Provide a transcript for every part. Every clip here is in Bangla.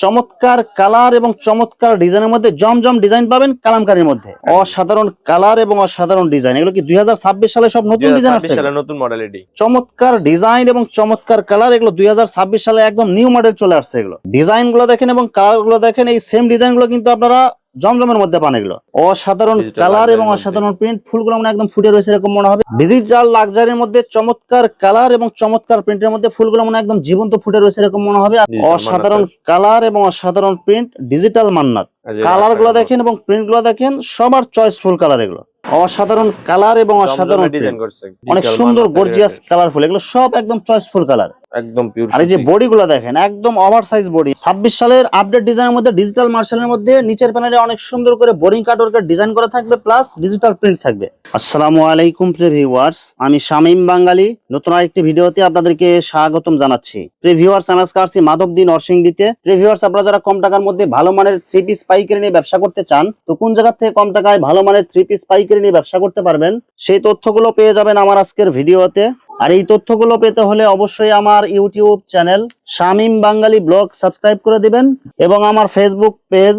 চমৎকার কালার এবং চমৎকার ডিজাইনের মধ্যে জমজম ডিজাইন পাবেন কালামকারীর মধ্যে। অসাধারণ কালার এবং অসাধারণ ডিজাইন। এগুলো কি 2026 সালে সব নতুন ডিজাইন আসছে? 2026 সালে নতুন মডেল এডি। চমৎকার ডিজাইন এবং চমৎকার কালার। এগুলো 2026 সালে একদম নিউ মডেল চলে আসছে। এগুলো ডিজাইন গুলো দেখেন এবং কালার গুলো দেখেন। এই সেম ডিজাইন গুলো কিন্তু আপনারা জমজমের মধ্যে পান। এগুলো অসাধারণ কালার এবং অসাধারণ প্রিন্ট। ফুলগুলো মানে একদম ফুটে রয়েছে এরকম মনে হবে। ডিজিটাল লাক্সারির মধ্যে চমৎকার কালার এবং চমৎকার প্রিন্টের মধ্যে ফুলগুলো মানে একদম জীবন্ত ফুটে রয়েছে এরকম মনে হবে। অসাধারণ কালার এবং অসাধারণ প্রিন্ট, ডিজিটাল মান্নাত। কালার গুলো দেখেন এবং প্রিন্ট গুলো দেখেন, সবার চয়েসফুল কালার। এগুলো অসাধারণ কালার এবং অসাধারণ ডিজাইন করছে, অনেক সুন্দর গর্জিয়াস কালারফুল। এগুলো সব একদম চয়েসফুল কালার, একদম পিওর। আর এই যে বডি গুলো দেখেন একদম ওভার সাইজ বডি। 26 সালের আপডেট ডিজাইনের মধ্যে ডিজিটাল মার্শালের মধ্যে নিচের প্যানেলে অনেক সুন্দর করে বোরিং কাটওয়ার্কের ডিজাইন করা থাকবে, প্লাস ডিজিটাল প্রিন্ট থাকবে। আসসালামু আলাইকুম প্রিয় ভিউয়ার্স, আমি শামীম বাঙালি নতুন আরেকটি ভিডিওতে আপনাদেরকে স্বাগতম জানাচ্ছি। প্রিয় ভিউয়ার্স, আমি আজকে আসছি মাধবদী নরসিংদীতে। প্রিয় ভিউয়ার্স, আপনারা যারা কম টাকার মধ্যে ভালো মানের 3 পিস পাইকারি নিয়ে ব্যবসা করতে চান, তো কোন জায়গা থেকে কম টাকায় ভালো মানের 3 পিস পাইকারি নিয়ে ব্যবসা করতে পারবেন, সেই তথ্যগুলো পেয়ে যাবেন আমার আজকের ভিডিওতে। আর এই তথ্যগুলো পেতে হলে অবশ্যই আমার ইউটিউব চ্যানেল শামীম বাঙালি ব্লগ সাবস্ক্রাইব করে দিবেন এবং আমার ফেসবুক পেজ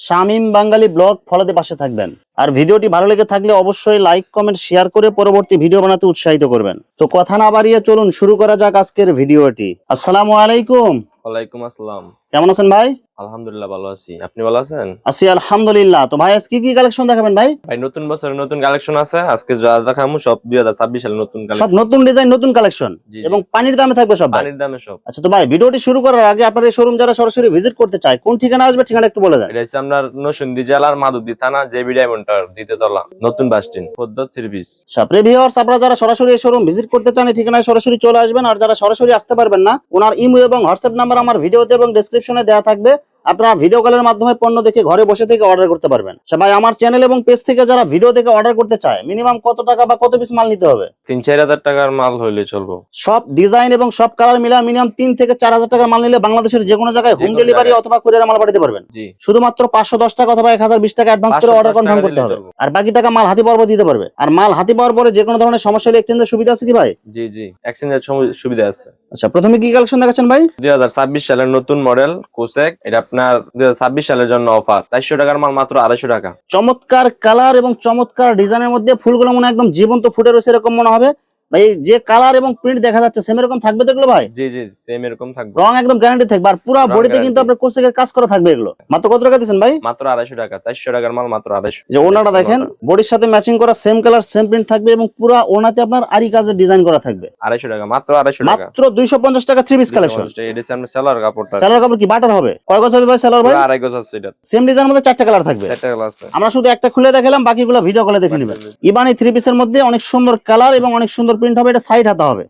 শামীম বাঙালি ব্লগ ফলোতে পাশে থাকবেন। আর ভিডিওটি ভালো লেগে থাকলে অবশ্যই লাইক কমেন্ট শেয়ার করে পরবর্তী ভিডিও বানাতে উৎসাহিত করবেন। তো কথা না বাড়িয়ে চলুন শুরু করা যাক আজকের ভিডিওটি। আসসালামু আলাইকুম। ওয়ালাইকুম আসসালাম। কেমন আছেন ভাই? আলহামদুলিল্লাহ ভালো আছি, আপনি ভালো আছেন? আছি আলহামদুলিল্লাহ। তো ভাই আজকে কি কালেকশন দেখাবেন ভাই? ভাই নতুন বছরের নতুন কালেকশন আছে, আজকে যা দেখামু সব 2026 সালের নতুন কালেকশন, সব নতুন ডিজাইন নতুন কালেকশন এবং পানির দামে থাকবে সব। পানির দামে সব। আচ্ছা, তো ভাই ভিডিওটি শুরু করার আগে আপনার এই শোরুম যারা সরাসরি ভিজিট করতে চায় কোন ঠিকানা আসবে, ঠিকানা একটু বলে দেন। এটা হচ্ছে আপনার নরসিংদী জেলার মাধবদী থানা, জেবি ডায়মন্ড টাওয়ার, দ্বিতীয়তলা, নতুন বাস স্ট্যান্ড, পদ্ম 3 পিস। প্রিয় ভিউয়ার্স, আপনারা যারা সরাসরি এই শোরুম ভিজিট করতে চান এই ঠিকানায় সরাসরি চলে আসবেন। আর যারা সরাসরি আসতে পারবেন না, ওনার ইমো এবং হোয়াটসঅ্যাপ নাম্বার আমার ভিডিওতে এবং ডেসক্রিপশনে দেওয়া থাকবে। আপনারা ভিডিও কলের মাধ্যমে পণ্য দেখে ঘরে বসে থেকে অর্ডার করতে পারবেন। ভাই আমার চ্যানেল এবং পেজ থেকে যারা ভিডিও দেখে অর্ডার করতে চায় মিনিমাম কত টাকা বা কত পিস মাল নিতে হবে? 3-4 হাজার টাকার মাল হইলে চলবো। সব ডিজাইন এবং সব কালার মিলা মিনিমাম 3 থেকে 4 হাজার টাকার মাল নিলে বাংলাদেশের যে কোনো জায়গায় হোম ডেলিভারি অথবা কুরিয়ারে মাল পাঠাতে পারবেন। শুধুমাত্র 510 টাকা অথবা 1020 টাকা অ্যাডভান্স করে অর্ডার কনফার্ম করতে হবে, আর বাকি টাকা মাল হাতে পাওয়ার পর দিতে পারবে। আর মাল হাতে পাওয়ার পরে যে কোনো ধরনের সমস্যা হলে এক্সচেঞ্জের সুবিধা আছে কি ভাই? জি জি, এক্সচেঞ্জের সুবিধা আছে। আচ্ছা, প্রথমে কি কালেকশন দেখাচ্ছেন ভাই? 2026 সালের নতুন মডেল কোসেক। এটা আপনার 2026 সালের জন্য অফার, 400 টাকার মাল মাত্র 250 টাকা। চমৎকার কালার এবং চমৎকার ডিজাইনের মধ্যে ফুলগুলো মনে একদম জীবন্ত ফুটে রয়েছে এরকম মনে হবে। ভাই যে কালার এবং প্রিন্ট দেখা যাচ্ছে সেম এরকম থাকবে তো এগুলো ভাই? জি জি, সেম এরকম থাকবে, রং একদম গ্যারান্টি থাকবে। আর পুরো বডিতে কিন্তু আপনার কোসেকের কাজ করা থাকবে। এগুলো মাত্র কত টাকা দিবেন ভাই? মাত্র 250 টাকা। 400 টাকার মাল মাত্র 250। যে ওনাটা দেখেন বডির সাথে ম্যাচিং করা সেম কালার সেম প্রিন্ট থাকবে এবং পুরো ওনাতে আপনার আরি কাজের ডিজাইন করা থাকবে। 250 টাকা, মাত্র 250 টাকা, মাত্র 250 টাকা 3 পিস কালেকশন। এটা সামনে সেলার কাপড়টা। সেলার কাপড় কি বাটার হবে? কয় গজ হবে ভাই সেলার ভাই? 2.5 গজ আছে। এটা সেম ডিজাইনের মধ্যে 4টা কালার থাকবে। 4টা কালার আছে, আমরা শুধু একটা খুলে দেখালাম, বাকিগুলো ভিডিও কলে দেখে নেবেন। ইবানি 3 পিসের মধ্যে অনেক সুন্দর কালার এবং অনেক সুন্দর প্রিন্ট হবে। এটা সাইড হাতা হবে,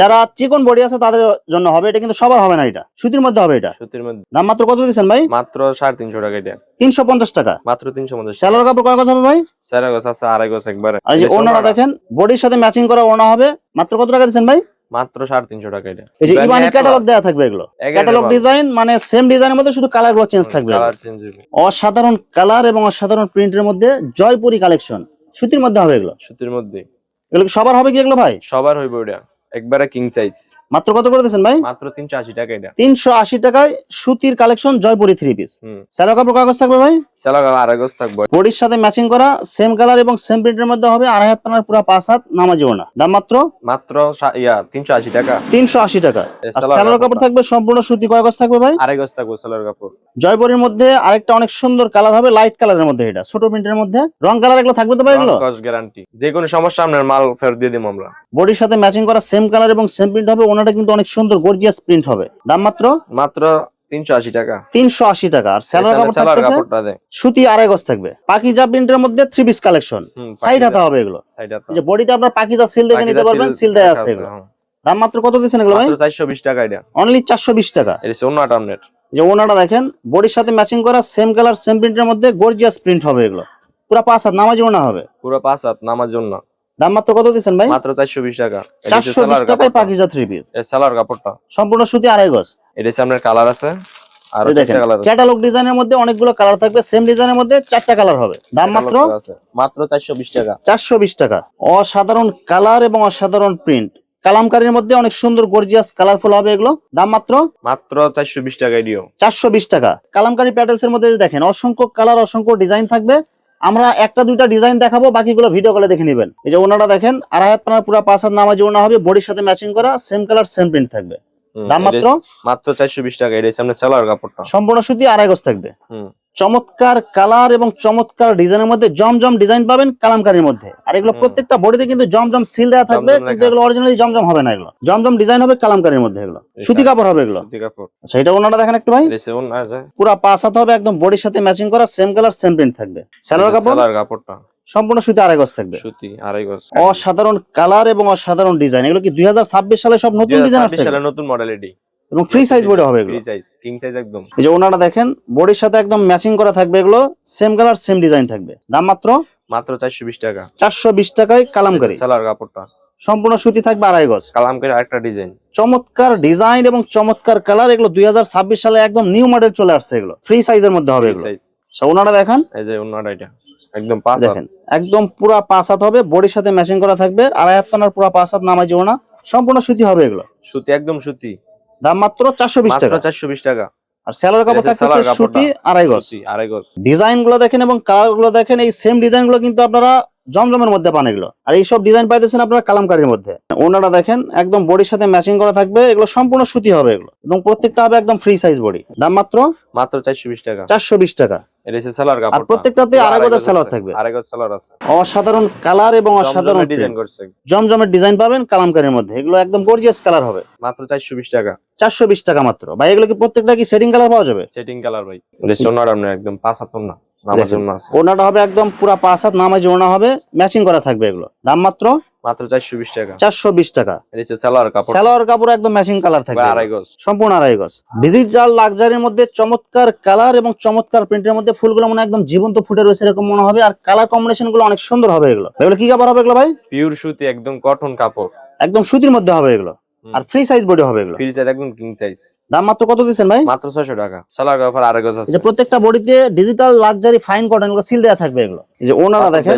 যারা চিকন বডি আছে তাদের জন্য হবে। এটা কিন্তু সবার হবে না, এটা সুতির মধ্যে হবে। এটা সুতির মধ্যে। দাম মাত্র কত দিচ্ছেন ভাই? মাত্র 350 টাকা। এটা 350 টাকা, মাত্র 350। সেলার কাপড় কয় গজ হবে ভাই? সেলার গজ আছে 2.5 গজ একবারে। আর যে ওনাটা দেখেন বডির সাথে ম্যাচিং করা ওনা হবে। মাত্র কত টাকা দিচ্ছেন ভাই? মাত্র 350 টাকা। এটা এই যে ইবানি ক্যাটালগ দেয়া থাকবে। এগুলো ক্যাটালগ ডিজাইন, মানে সেম ডিজাইনের মধ্যে শুধু কালারগুলো চেঞ্জ থাকবে। কালার চেঞ্জ হবে। অসাধারণ কালার এবং অসাধারণ প্রিন্টের মধ্যে জয়পুরি কালেকশন, সুতির মধ্যে হবে। এগুলো সুতির মধ্যে। এগুলো সবার হবে কি এগুলো ভাই? সবার হইবে। ওটা একবারে কিং সাইজ। মাত্র কত করে দিচ্ছেন ভাই? মাত্র 380 টাকা। এটা 380 টাকায় সুতির কালেকশন জয়পুরি 3 পিস। সেলার কাপড় কাগজ থাকবে ভাই? সেলার কাপড় 2.5 গজ থাকবে। বডির সাথে ম্যাচিং করা সেম কালার এবং সেম প্রিন্টের মধ্যে হবে। 2.5 হাত পানার পুরো 5 হাত নামাজি ওনা। দাম মাত্র 380 টাকা। 380 টাকা। আর সেলার কাপড় থাকবে সম্পূর্ণ সুতি। কয় গজ থাকবে ভাই? 2.5 গজ থাকবে সেলার কাপড়। জয়পুরির মধ্যে আরেকটা অনেক সুন্দর কালার হবে, লাইট কালারের মধ্যে। এটা ছোট প্রিন্টের মধ্যে রং কালার এগুলো থাকবে তো ভাই? এগুলো গজ গ্যারান্টি, যে কোনো সমস্যা আপনার মাল ফেরত দিয়ে দেব আমরা। বডির সাথে ম্যাচিং করা সেম কালার এবং সেম প্রিন্ট হবে। ওনাটা কিন্তু অনেক সুন্দর গর্জিয়াস প্রিন্ট হবে। দাম মাত্র 380 টাকা। 380 টাকা। আর সেলার কাপড়টা সুতি 2.5 গজ থাকবে। পাকিজা প্রিন্টের মধ্যে 3 পিস কালেকশন, সাইড হাতা হবে। এগুলো যে বডিতে আপনার পাকিজা সিল দেখে নিতে পারবেন, সিল দেয়া আছে। এগুলো দাম মাত্র কত দিচ্ছেন এগুলো ভাই? 420 টাকা। এটা অনলি 420 টাকা। এটা ওনাটা আপনার, যে ওনাটা দেখেন বডির সাথে ম্যাচিং করা সেম কালার সেম প্রিন্টের মধ্যে গর্জিয়াস প্রিন্ট হবে। এগুলো পুরো 5 হাত নামাজি ওনা হবে। পুরো 5 হাত নামার জন্য। দাম মাত্র কত দিচ্ছেন ভাই? মাত্র 420 টাকা। 420 টাকায় পাকিজা 3 পিস। এই সেলার কাপড়টা সম্পূর্ণ সুতি 2.5 গজ। এটা আপনার কালার আছে আর দেখেন ক্যাটালগ ডিজাইনের মধ্যে অনেকগুলো কালার থাকবে। সেম ডিজাইনের মধ্যে 4টা কালার হবে। দাম মাত্র 420 টাকা। 420 টাকা। অসাধারণ কালার এবং অসাধারণ প্রিন্ট, কালামকারীর মধ্যে অনেক সুন্দর গর্জিয়াস কালারফুল হবে এগুলো। দাম মাত্র মাত্র 420 টাকা এডিও। 420 টাকা। কালামকারী প্যাটেলস এর মধ্যে দেখেন অসংখ্য কালার, অসংখ্য ডিজাইন থাকবে। আমরা একটা দুইটা ডিজাইন দেখাবো, বাকিগুলো ভিডিও কলে দেখে নেবেন। এই যে ওনাটা দেখেন, আড়াই হাত পানার পুরো 5 হাত নামাজি ওনা হবে, বডির সাথে ম্যাচিং করা, সেম কালার সেম প্রিন্ট থাকবে। দাম মাত্র মাত্র 420 টাকা। এটা সামনে সালোয়ার কাপড়টা সম্পূর্ণ সুতি, আড়াই গজ থাকবে। হুম। চমৎকার কালার এবং চমৎকার ডিজাইনের মধ্যে জমজম ডিজাইন পাবেন কালামকারীর মধ্যে। আর এগুলো প্রত্যেকটা বডিতে কিন্তু জমজম সিল দেওয়া থাকবে, কিন্তু এগুলো অরিজিনালি জমজম হবে না, এগুলো জমজম ডিজাইন হবে কালামকারীর মধ্যে। এগুলো সুতি কাপড় হবে এগুলো। সুতি কাপড়। আচ্ছা, এটা ওনাটা দেখেন একটু ভাই, পুরো 5 হাত হবে, একদম বডির সাথে ম্যাচিং করা, সেম কালার সেম প্রিন্ট থাকবে। সালোয়ার কাপড়টা সম্পূর্ণ সুতি, আড়াই গজ থাকবে। সুতি আড়াই গজ। অসাধারণ কালার এবং অসাধারণ ডিজাইন। এগুলো কি 2026 সালে সব নতুন ডিজাইন আসছে? 2026 সালে নতুন মডেল এডি এবং ফ্রি সাইজ বডি হবে এগুলো। ফ্রি সাইজ, কিং সাইজ একদম। এই যে ওনাটা দেখেন, বডির সাথে একদম ম্যাচিং করা থাকবে, এগুলো সেম কালার সেম ডিজাইন থাকবে। দাম মাত্র 420 টাকা। 420 টাকায় কালামকারী। সালোয়ার কাপড়টা সম্পূর্ণ সুতি থাকবে, আড়াই গজ। কালামকারী আরেকটা ডিজাইন, চমৎকার ডিজাইন এবং চমৎকার কালার। এগুলো 2026 সালে একদম নিউ মডেল চলে আসছে, এগুলো ফ্রি সাইজের মধ্যে হবে এগুলো। ওনাটা দেখেন, এই যে ওনাটা, এটা একদম 5 হাত দেখেন, একদম পুরো 5 হাত হবে, বডির সাথে ম্যাচিং করা থাকবে, আড়াই হাত পানার পুরো 5 হাত নামাজি ওনা, সম্পূর্ণ সুতি হবে এগুলো। সুতি একদম সুতি। দাম মাত্র 420 টাকা। মাত্র 420 টাকা। আর সালোয়ার কাপড় থাকতেছে সুতি, আড়াই গজ। আড়াই গজ। ডিজাইন গুলো দেখেন এবং কালার গুলো দেখেন, এই সেম ডিজাইন গুলো কিন্তু আপনারা জমজমের মধ্যে পান এগুলো, আর এইসব ডিজাইন পাইতেছেন আপনারা কালামকারীর মধ্যে। ওনাটা দেখেন, একদম বডির সাথে ম্যাচিং করা থাকবে, এগুলো সম্পূর্ণ সুতি হবে এগুলো, এবং প্রত্যেকটা হবে একদম ফ্রি সাইজ বডি। দাম মাত্র 420 টাকা। 420 টাকা। এটা হচ্ছে সালোয়ার কাপড়, আর প্রত্যেকটাতে আড়াই গজের সালোয়ার থাকবে। আড়াই গজ সালোয়ার আছে। অসাধারণ কালার এবং অসাধারণ ডিজাইন করছে, জমজমের ডিজাইন পাবেন কালামকারীর মধ্যে। এগুলো একদম গর্জিয়াস কালার হবে। মাত্র 420 টাকা। 420 টাকা মাত্র। ভাই এগুলো কি প্রত্যেকটা কি সেটিং কালার পাওয়া যাবে? সেটিং কালার ভাই। এটা সোনার আপনি একদম 5 হাত না নামাজ জন্য আছে। ওনাটা হবে একদম পুরো 5 হাত নামাজি ওনা হবে, ম্যাচিং করা থাকবে এগুলো। দাম মাত্র 420 টাকা। 420 টাকা। এটা হচ্ছে সালোয়ার কাপড়। সালোয়ার কাপড় একদম ম্যাচিং কালার থাকবে, আড়াই গজ, সম্পূর্ণ আড়াই গজ। ডিজিটাল লাক্সারির মধ্যে চমৎকার কালার এবং চমৎকার প্রিন্টের মধ্যে ফুলগুলো মনে একদম জীবন্ত ফুটে রয়েছে এরকম মনে হবে। আর কালার কম্বিনেশন গুলো অনেক সুন্দর হবে এগুলো। এগুলো কি কাপড় হবে এগুলো ভাই? পিওর সুতি, একদম কটন কাপড়, একদম সুতির মধ্যে হবে এগুলো। আর ফ্রি সাইজ বডি হবে এগুলো। ফ্রি সাইজ একদম কিং সাইজ। দাম মাত্র কত দিচ্ছেন ভাই? মাত্র 600 টাকা। সালোয়ার কাপড় আড়াই গজ আছে। এই যে প্রত্যেকটা বডিতে ডিজিটাল লাক্সারি ফাইন কটন গুলো সিল দেয়া থাকবে এগুলো। এই যে ওনাটা দেখেন,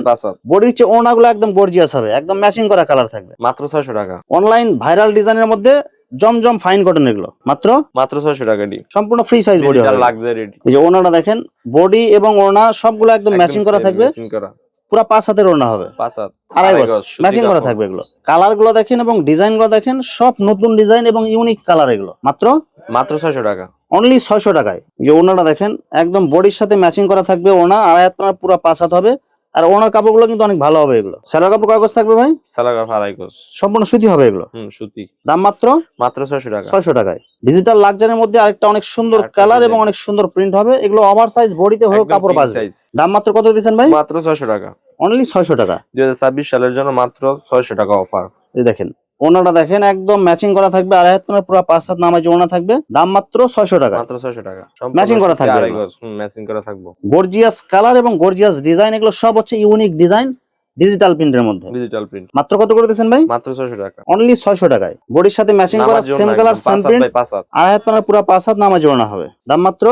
বডির চেয়ে ওনাগুলো একদম গর্জিয়াস হবে, একদম ম্যাচিং করা কালার থাকবে। মাত্র 600 টাকা। অনলাইন ভাইরাল ডিজাইনের মধ্যে জমজম ফাইন কটন এগুলো মাত্র 600 টাকা ডি। সম্পূর্ণ ফ্রি সাইজ বডি হবে, লাক্সারি। এই যে ওনাটা দেখেন, বডি এবং ওনা সবগুলো একদম ম্যাচিং করা থাকবে, পুরো 5 হাতের ওনা হবে, 5 হাত আড়াই গজ ম্যাচিং করা থাকবে এগুলো। কালার গুলো দেখেন এবং ডিজাইন গুলো দেখেন, সব নতুন ডিজাইন এবং ইউনিক কালার এগুলো। মাত্র 600 টাকা। অনলি 600 টাকায়। যে ওনাটা দেখেন, একদম বডির সাথে ম্যাচিং করা থাকবে ওনা, আড়াই হাত পানার পুরো 5 হাত হবে। আর ওনার কাপড়গুলো কিন্তু অনেক ভালো হবে এগুলো। সালোয়ার কাপড় কয় গজ থাকবে ভাই? সালোয়ার কাপড় আড়াই গজ, সম্পূর্ণ সুতি হবে এগুলো। সুতি। দাম মাত্র 600 টাকা। 600 টাকায়। ডিজিটাল লাক্সারির মধ্যে আরেকটা অনেক সুন্দর কালার এবং অনেক সুন্দর প্রিন্ট হবে, এগুলো ওভার সাইজ বডিতে হয়ে কাপড় বাজবে। দাম মাত্র কত দিবেন ভাই? মাত্র 600 টাকা। অনলি 600 টাকা। 2026 সালের জন্য মাত্র 600 টাকা অফার। এই দেখেন, ওনাটা দেখেন, একদম ম্যাচিং করা থাকবে, আড়াই হাত পানার পুরো 5 হাত নামাজি ওনা থাকবে। দাম মাত্র 600 টাকা। মাত্র 600 টাকা। ম্যাচিং করা থাকবে, আড়াই গজ ম্যাচিং করা থাকবে। গর্জিয়াস কালার এবং গর্জিয়াস ডিজাইন, এগুলো সব হচ্ছে ইউনিক ডিজাইন ডিজিটাল প্রিন্টের মধ্যে। Digital print. মাত্র কত করে দিবেন ভাই? মাত্র 600 টাকা। অনলি 600 টাকায়। বডির সাথে ম্যাচিং করা, সেম কালার সেম প্রিন্ট, আড়াই হাত পানার পুরো 5 হাত নামাজি ওনা হবে। দাম মাত্র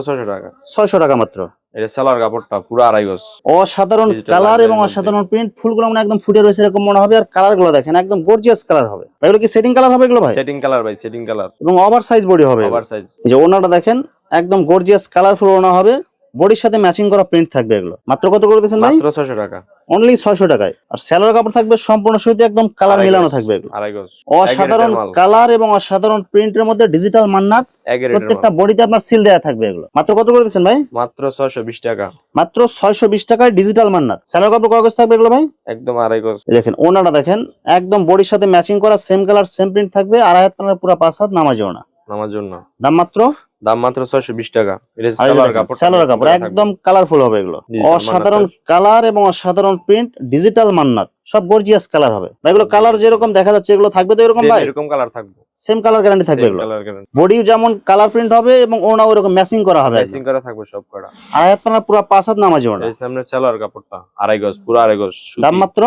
600 টাকা। 600 টাকা মাত্র। এটা সালোয়ার কাপড়টা পুরো আড়াই গজ। অসাধারণ কালার এবং অসাধারণ প্রিন্ট, ফুলগুলো মানে একদম ফুটে রয়েছে এরকম মনে হবে। আর কালার গুলো দেখেন, একদম গর্জিয়াস কালার হবে। এগুলো কি সেটিং কালার হবে এগুলো ভাই? সেটিং কালার ভাই, সেটিং কালার। এবং ওভার সাইজ বডি হবে, ওভার সাইজ। এই যে ওনাটা দেখেন, একদম গর্জিয়াস কালারফুল ওনা হবে, বডির সাথে ম্যাচিং করা প্রিন্ট থাকবে এগুলো। মাত্র কত করে দিয়েছেন ভাই? মাত্র 600 টাকা। অনলি 600 টাকায়। আর সালোয়ার কাপড় থাকবে সম্পূর্ণ সুতি, একদম কালার মিলানো থাকবে এগুলো। আড়াই গজ। অসাধারণ কালার এবং অসাধারণ প্রিন্টের মধ্যে ডিজিটাল মান্নাত, প্রত্যেকটা বডিতে আপনার সিল দেয়া থাকবে এগুলো। মাত্র কত করে দিয়েছেন ভাই? মাত্র 620 টাকা। মাত্র 620 টাকায় ডিজিটাল মান্নাত। সালোয়ার কাপড় কয় গজ থাকবে এগুলো ভাই? একদম আড়াই গজ। দেখেন ওনাটা দেখেন, একদম বডির সাথে ম্যাচিং করা, সেম কালার সেম প্রিন্ট থাকবে, আড়াই হাত পানার পুরো 5 হাত নামাজি ওনা। নামার জন্য। দাম মাত্র 620 টাকা। এটা সালোয়ার কাপড় একদম কালারফুল হবে এগুলো। অসাধারণ কালার এবং অসাধারণ প্রিন্ট, ডিজিটাল মান্নাত, সব গর্জিয়াস কালার হবে ভাই। এগুলো কালার যেরকম দেখা যাচ্ছে এগুলো থাকবে তো এরকম ভাই? এরকম কালার থাকবে, সেম কালার গ্যারান্টি থাকবে এগুলো। বডি যেমন কালার প্রিন্ট হবে এবং ওনাও এরকম ম্যাচিং করা হবে, ম্যাচিং করা থাকবে সব করা। আড়াই হাত পানার পুরো 5 হাত নামাজি ওনা। এই সামনে সালোয়ার কাপড়টা আড়াই গজ, পুরো আড়াই গজ। দাম মাত্র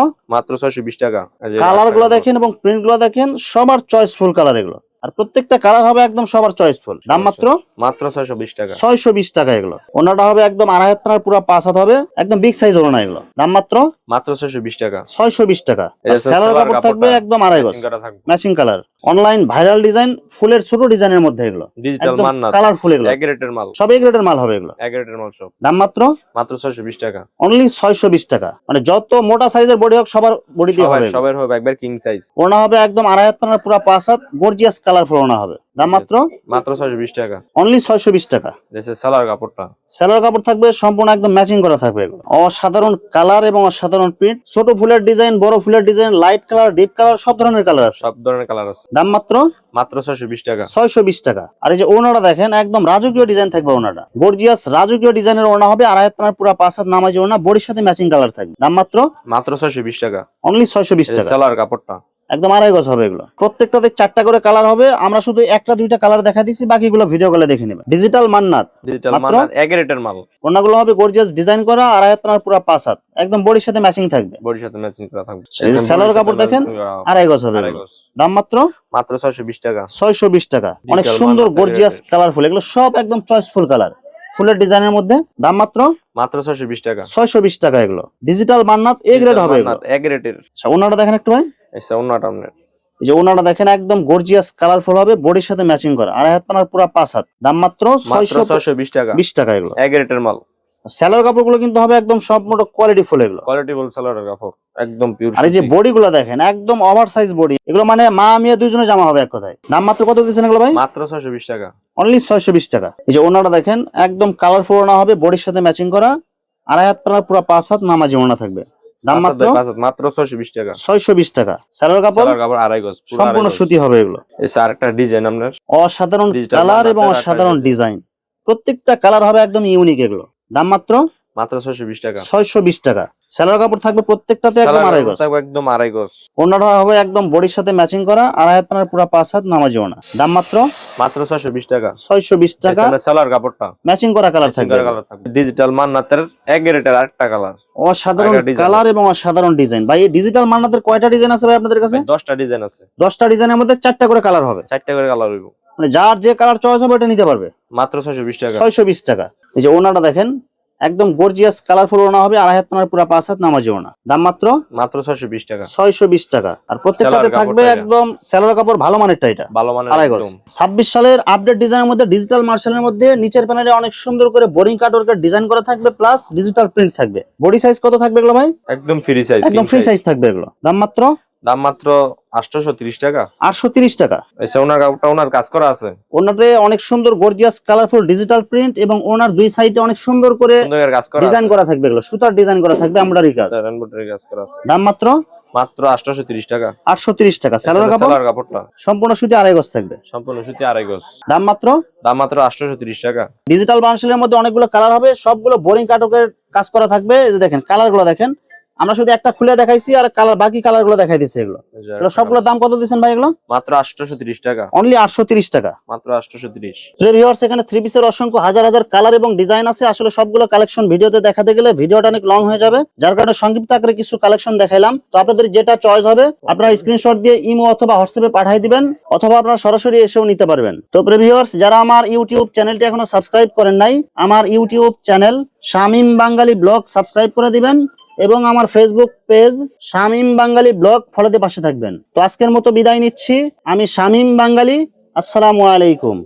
620 টাকা। কালার গুলো দেখেন এবং প্রিন্ট গুলো দেখেন, সবার চয়েসফুল কালার এগুলো। আর প্রত্যেকটা কালার হবে একদম সবার চয়েসফুল। দাম মাত্র মাত্র 620 টাকা। 620 টাকা এগুলো। ওনাটা হবে একদম আড়াই হাত পানার পুরো 5 হাত হবে, একদম বিগ সাইজ ওনা এগুলো। দাম মাত্র মাত্র 620 টাকা। 620 টাকা। এটা সেলার সালোয়ার কাপড় থাকবে কাপড়টা একদম আড়াই গজ, ম্যাচিং করা থাকবে। Matching colour, online viral design, ফুলের ছোট ডিজাইনের মধ্যে এগুলো ডিজিটাল একদম মান্নাত কালারফুল এগুলো, এক রেটের মাল, সব এই গ্রেডের মাল হবে এগুলো। এক রেটের মাল সব। দাম মাত্র মাত্র 620 টাকা। অনলি 620 টাকা। মানে যত মোটা সাইজের বডি হোক সবার বডি দিয়ে হবে। সবার হবে একবার কিং সাইজ। ওনা হবে একদম আড়াই হাত পানার পুরো 5 হাত, গর্জিয়াস কালারফুল ওনা হবে। দাম মাত্র মাত্র 620 টাকা। অনলি 620 টাকা। দেশে সালোয়ার কাপড়টা, সেলার কাপড় থাকবে সম্পূর্ণ একদম ম্যাচিং করা থাকবে এগুলো। অসাধারণ কালার এবং অসাধারণ প্রিন্ট, ছোট ফুলের ডিজাইন, বড় ফুলের design, light colour, deep colour, সব ধরনের কালার আছে। সব ধরনের কালার আছে। দাম মাত্র মাত্র 620 টাকা। 620 টাকা। আর এই যে ওনাটা দেখেন একদম রাজকীয় ডিজাইন থাকবে, ওনাটা গর্জিয়াস রাজকীয় ডিজাইনের ওনা হবে, আড়াই হাত পানার পুরো 5 হাত নামাজি ওনা, বডির সাথে ম্যাচিং কালার থাকবে। দাম মাত্র মাত্র 620 টাকা। অনলি 620 টাকা। সালোয়ার কাপড়টা একদম আড়াই গজ হবে এগুলো। প্রত্যেকটাতে 4টা করে কালার হবে, আমরা শুধু একটা দুইটা কালার দেখা দিচ্ছি, বাকিগুলো ভিডিও কলে দেখে নেবেন। ডিজিটাল মান্নাত, ডিজিটাল মাত্র মাল, এক রেটের মাল। ওনাগুলো হবে গর্জিয়াস ডিজাইন করা, আড়াই হাত পানার পুরো 5 হাত, একদম বডির সাথে ম্যাচিং থাকবে। বডির সাথে ম্যাচিং করা থাকবে। এই যে সেলার কাপড় দেখেন আড়াই গজ হবে এগুলো। দাম মাত্র মাত্র 620 টাকা। 620 টাকা। অনেক ডিজিটাল সুন্দর মান্নাত গর্জিয়াস এর কালারফুল, এগুলো সব একদম চয়েসফুল কালার, ফুলের ডিজাইনের মধ্যে। দাম মাত্র মাত্র 620 টাকা। 620 টাকা এগুলো। ডিজিটাল মান্নাত এ গ্রেড হবে এগুলো। এক রেটের। আচ্ছা ওনাটা দেখেন একটু ভাই, এসে অন্যটা আপনার এই যে ওনাটা দেখেন একদম গর্জিয়াস কালারফুল হবে, বডির সাথে ম্যাচিং করা, আড়াই হাত পানার পুরো 5 হাত। দাম মাত্র মাত্র 620 টাকা। 620 টাকা এগুলো। এক রেটের মাল। সেলার কাপড়গুলো কিন্তু হবে একদম সব মোটো কোয়ালিটি ফুল এগুলো। কোয়ালিটি ফুল সালোয়ার কাপড় একদম পিওর। আর এই যে বডি গুলো দেখেন একদম ওভার সাইজ বডি, এগুলো মানে মা মেয়ে দুইজনে জামা হবে এক কথায়। দাম মাত্র কত দিচ্ছেন এগুলো ভাই? মাত্র 620 টাকা। অনলি 620 টাকা। এই যে ওনাটা দেখেন একদম কালারফুল ওনা হবে, বডির সাথে ম্যাচিং করা, আড়াই হাত পানার পুরো 5 হাত নামাজি ওনা থাকবে। দাম মাত্র মাত্র 620 টাকা। 620 টাকা। সেলার কাপড় আড়াই গজ, সম্পূর্ণ সুতি হবে এগুলো। এসে আরেকটা ডিজাইন আপনার অসাধারণ Digital কালার এবং মান্নাতের অসাধারণ আরেকটা ডিজাইন, প্রত্যেকটা কালার হবে একদম ইউনিক এগুলো। দাম মাত্র মাত্র 620 টাকা। 620 টাকা। সেলার কাপড় থাকবে প্রত্যেকটাতে একদম আড়াই গজ, একদম আড়াই গজ। ওনাটা হবে একদম বডির সাথে ম্যাচিং করা, আড়াই হাত পানার পুরো 5 হাত নামাজি ওনা। দাম মাত্র মাত্র 620 টাকা। 620 টাকা। সালোয়ার কাপড়টা ম্যাচিং করা কালার থাকবে। ডিজিটাল মান্নাতের এক রেটের আরেকটা কালার। অসাধারণ আরেকটা design কালার এবং অসাধারণ ডিজাইন। ভাই এই ডিজিটাল মান্নাতের কয়টা ডিজাইন আছে ভাই আপনাদের কাছে? 10টা ডিজাইন আছে। 10টা ডিজাইনের মধ্যে 4টা করে কালার হবে। 4টা করে কালার হইব। মানে যার যে কালার চয়েস হবে ওটা নিতে পারবে। মাত্র 620 টাকা। 620 টাকা। এই যে ওনাটা দেখেন একদম গর্জিয়াস কালারফুল ওনা হবে, আড়াই হাত পানার পুরো 5 হাত নামাজি ওনা। দাম মাত্র মাত্র 620 টাকা। 620 টাকা। আর প্রত্যেকটাতে সেলার থাকবে কাপড়টা একদম সেলার কাপড় ভালো মানেরটা, এটা ভালো মানের আড়াই গজ। একদম। 26 সালের আপডেট ডিজাইনের মধ্যে ডিজিটাল মার্শালের মধ্যে নিচের প্যানেলে অনেক সুন্দর করে বোরিং কাটওয়ার্কের ডিজাইন করা থাকবে, প্লাস ডিজিটাল প্রিন্ট থাকবে। বডি সাইজ কত থাকবে এগুলো ভাই? একদম ফ্রি সাইজ, একদম ফ্রি সাইজ থাকবে এগুলো। দাম মাত্র 830 টাকা। 830 টাকা। এসে ওনার কাপড়টা ওনার কাজ করা আছে। ওনাতে অনেক সুন্দর গর্জিয়াস কালারফুল ডিজিটাল প্রিন্ট এবং ওনার দুই সাইডে অনেক সুন্দর করে সুন্দর কাজ করা ডিজাইন করা থাকবে, এগুলো সুতার ডিজাইন করা থাকবে, এমব্রয়ডারি কাজ। এমব্রয়ডারি কাজ করা আছে। দাম মাত্র মাত্র 830 টাকা। 830 টাকা। সেলার সালোয়ার কাপড়টা সম্পূর্ণ সুতি আড়াই গজ থাকবে। সম্পূর্ণ সুতি আড়াই গজ। দাম মাত্র 830 টাকা। ডিজিটাল মার্শালের মধ্যে অনেকগুলো কালার হবে, সবগুলো বোরিং কাটওয়ার্কের কাজ করা থাকবে। এই যে দেখেন কালার গুলো দেখেন, আমরা শুধু একটা খুলে দেখাইছি আর কালার বাকি কালার গুলো দেখাই দিচ্ছি। এগুলো সবগুলো দাম কত দিচ্ছেন ভাই? এগুলো মাত্র 830 টাকা। অনলি 830 টাকা। মাত্র 830। ভিউয়ার্স এখানে থ্রি পিসের অসংখ্য হাজার হাজার কালার এবং ডিজাইন আছে। আসলে সবগুলো কালেকশন ভিডিওতে দেখাতে গেলে ভিডিওটা অনেক লং হয়ে যাবে, যার কারণে সংক্ষিপ্ত আকারে কিছু কালেকশন দেখাইলাম। তো আপনাদের যেটা চয়েস হবে আপনারা স্ক্রিনশট দিয়ে ইমো অথবা হোয়াটসঅ্যাপে পাঠিয়ে দিবেন, অথবা আপনারা সরাসরি এসেও নিতে পারবেন। তো ভিউয়ার্স যারা আমার ইউটিউব চ্যানেলটি এখনো সাবস্ক্রাইব করেন নাই, আমার ইউটিউব চ্যানেল শামীম বাঙালি ব্লগ সাবস্ক্রাইব করে দিবেন এবং আমার ফেসবুক পেজ শামীম বাঙালি ব্লগ ফলোতে পাশে থাকবেন। তো আজকের মতো বিদায় নিচ্ছি, আমি শামীম বাঙালি। আসসালামু আলাইকুম।